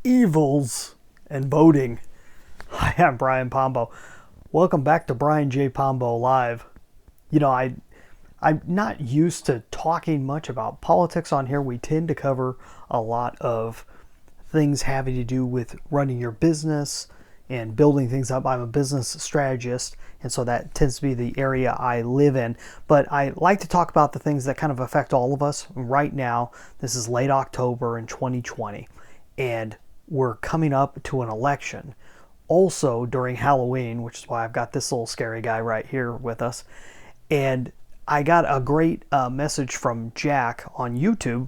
Evils and voting. Hi, I'm Brian Pombo. Welcome back to Brian J. Pombo Live. You know, I'm not used to talking much about politics on here. We tend to cover a lot of things having to do with running your business and building things up. I'm a business strategist, and so that tends to be the area I live in. But I like to talk about the things that kind of affect all of us. Right now, this is late October in 2020, and we're coming up to an election. Also during Halloween, which is why I've got this little scary guy right here with us. And I got a great message from Jack on YouTube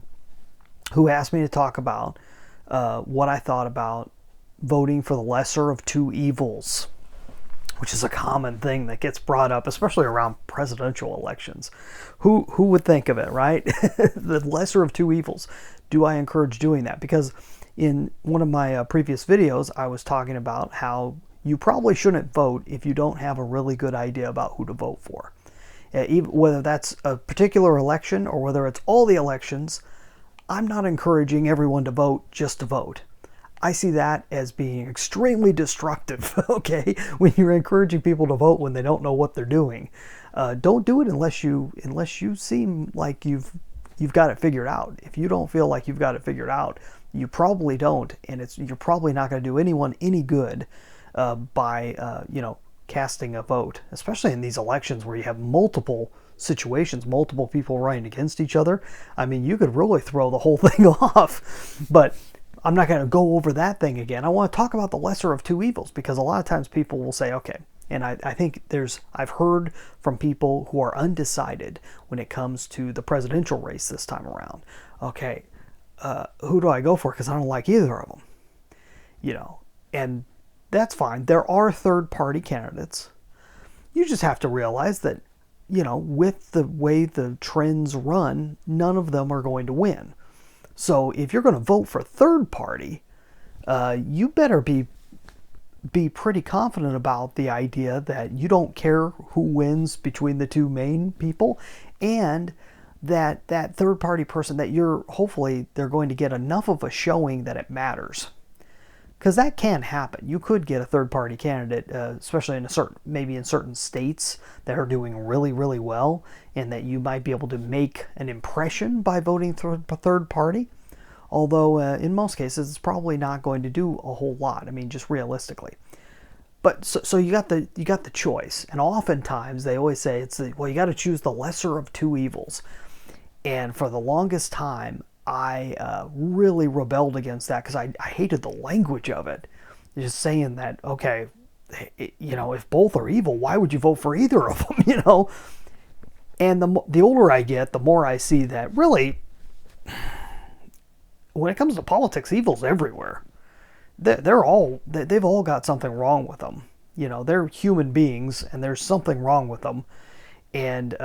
who asked me to talk about what I thought about voting for the lesser of two evils, which is a common thing that gets brought up, especially around presidential elections. Who would think of it, right? The lesser of two evils. Do I encourage doing that? Because in one of my previous videos, I was talking about how you probably shouldn't vote if you don't have a really good idea about who to vote for. Even whether that's a particular election or whether it's all the elections, I'm not encouraging everyone to vote just to vote. I see that as being extremely destructive, okay? When you're encouraging people to vote when they don't know what they're doing. Don't do it unless you seem like you've got it figured out. If you don't feel like you've got it figured out, you probably don't, and you're probably not going to do anyone any good by casting a vote, especially in these elections where you have multiple situations, multiple people running against each other. I mean, you could really throw the whole thing off. But I'm not going to go over that thing again. I want to talk about the lesser of two evils, because a lot of times people will say, okay, and I think I've heard from people who are undecided when it comes to the presidential race this time around. Okay, who do I go for? Because I don't like either of them. And that's fine. There are third-party candidates. You just have to realize that, with the way the trends run, none of them are going to win. So if you're going to vote for third party, you better be pretty confident about the idea that you don't care who wins between the two main people, and that third party person, that hopefully they're going to get enough of a showing that it matters. Because that can happen. You could get a third-party candidate, especially maybe in certain states that are doing really, really well, and that you might be able to make an impression by voting through a third party. Although in most cases, it's probably not going to do a whole lot. I mean, just realistically. But so you got the choice, and oftentimes they always say you got to choose the lesser of two evils. And for the longest time, I really rebelled against that, because I hated the language of it. Just saying that, okay, if both are evil, why would you vote for either of them, And the older I get, the more I see that really, when it comes to politics, evil's everywhere. They've all got something wrong with them. They're human beings, and there's something wrong with them. And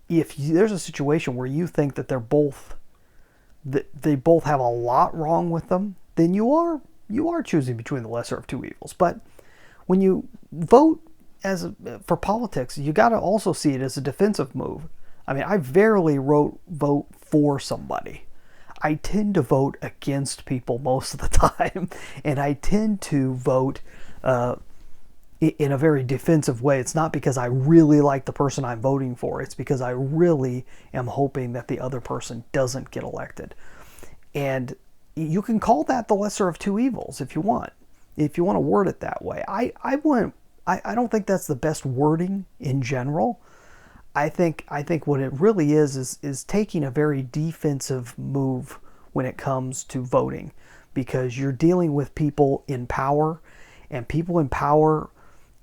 if there's a situation where you think that they both have a lot wrong with them, then you are choosing between the lesser of two evils. But when you vote for politics, you got to also see it as a defensive move. I mean, I rarely vote for somebody. I tend to vote against people most of the time, and I tend to vote in a very defensive way. It's not because I really like the person I'm voting for. It's because I really am hoping that the other person doesn't get elected. And you can call that the lesser of two evils if you want to word it that way. I don't think that's the best wording in general. I think what it really is taking a very defensive move when it comes to voting, because you're dealing with people in power, and people in power,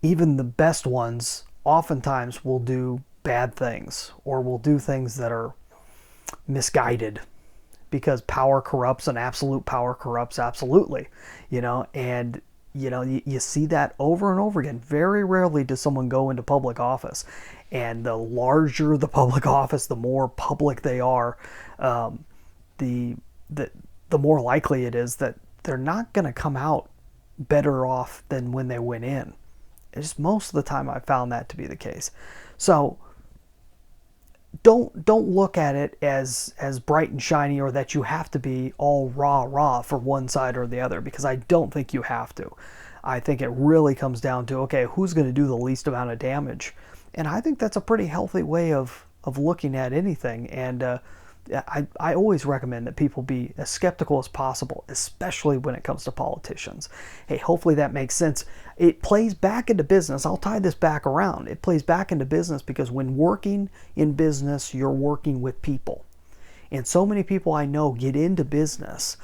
even the best ones, oftentimes will do bad things, or will do things that are misguided, because power corrupts, and absolute power corrupts absolutely, and you see that over and over again. Very rarely does someone go into public office, and the larger the public office, the more public they are, the more likely it is that they're not going to come out better off than when they went in. It's just most of the time I've found that to be the case. So don't look at it as bright and shiny, or that you have to be all rah for one side or the other, because I don't think you have to. I think it really comes down to, okay, who's going to do the least amount of damage? And I think that's a pretty healthy way of looking at anything. And I always recommend that people be as skeptical as possible, especially when it comes to politicians. Hey, hopefully that makes sense. It plays back into business. I'll tie this back around. It plays back into business because when working in business, you're working with people. And so many people I know get into business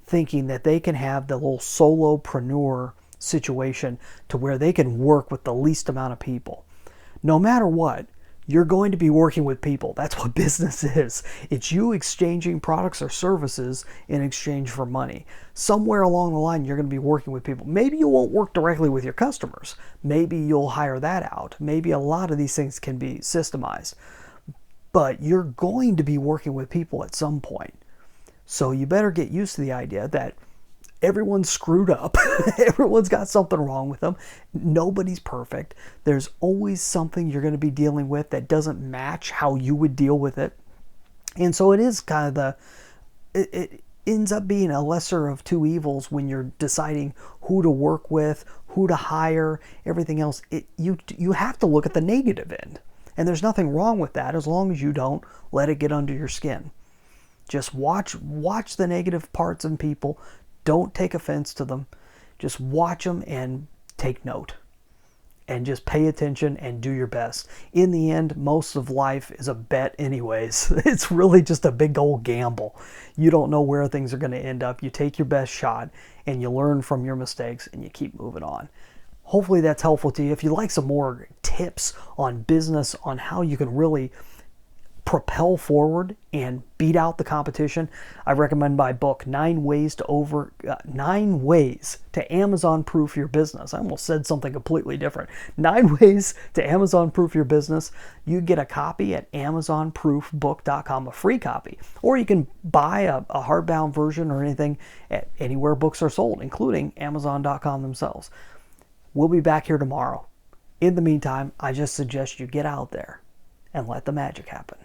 thinking that they can have the little solopreneur situation to where they can work with the least amount of people. No matter what, you're going to be working with people. That's what business is. It's you exchanging products or services in exchange for money. Somewhere along the line, you're going to be working with people. Maybe you won't work directly with your customers. Maybe you'll hire that out. Maybe a lot of these things can be systemized. But you're going to be working with people at some point. So you better get used to the idea that everyone's screwed up. Everyone's got something wrong with them. Nobody's perfect. There's always something you're going to be dealing with that doesn't match how you would deal with it. And so it is kind of it ends up being a lesser of two evils when you're deciding who to work with, who to hire, everything else. You have to look at the negative end. And there's nothing wrong with that as long as you don't let it get under your skin. Just watch the negative parts in people. Don't take offense to them. Just watch them and take note. And just pay attention and do your best. In the end, most of life is a bet anyways. It's really just a big old gamble. You don't know where things are going to end up. You take your best shot and you learn from your mistakes and you keep moving on. Hopefully that's helpful to you. If you'd like some more tips on business, on how you can really propel forward and beat out the competition, I recommend my book, 9 Ways to Amazon Proof Your Business. I almost said something completely different. 9 Ways to Amazon Proof Your Business. You get a copy at amazonproofbook.com, a free copy. Or you can buy a hardbound version or anything at anywhere books are sold, including amazon.com themselves. We'll be back here tomorrow. In the meantime, I just suggest you get out there and let the magic happen.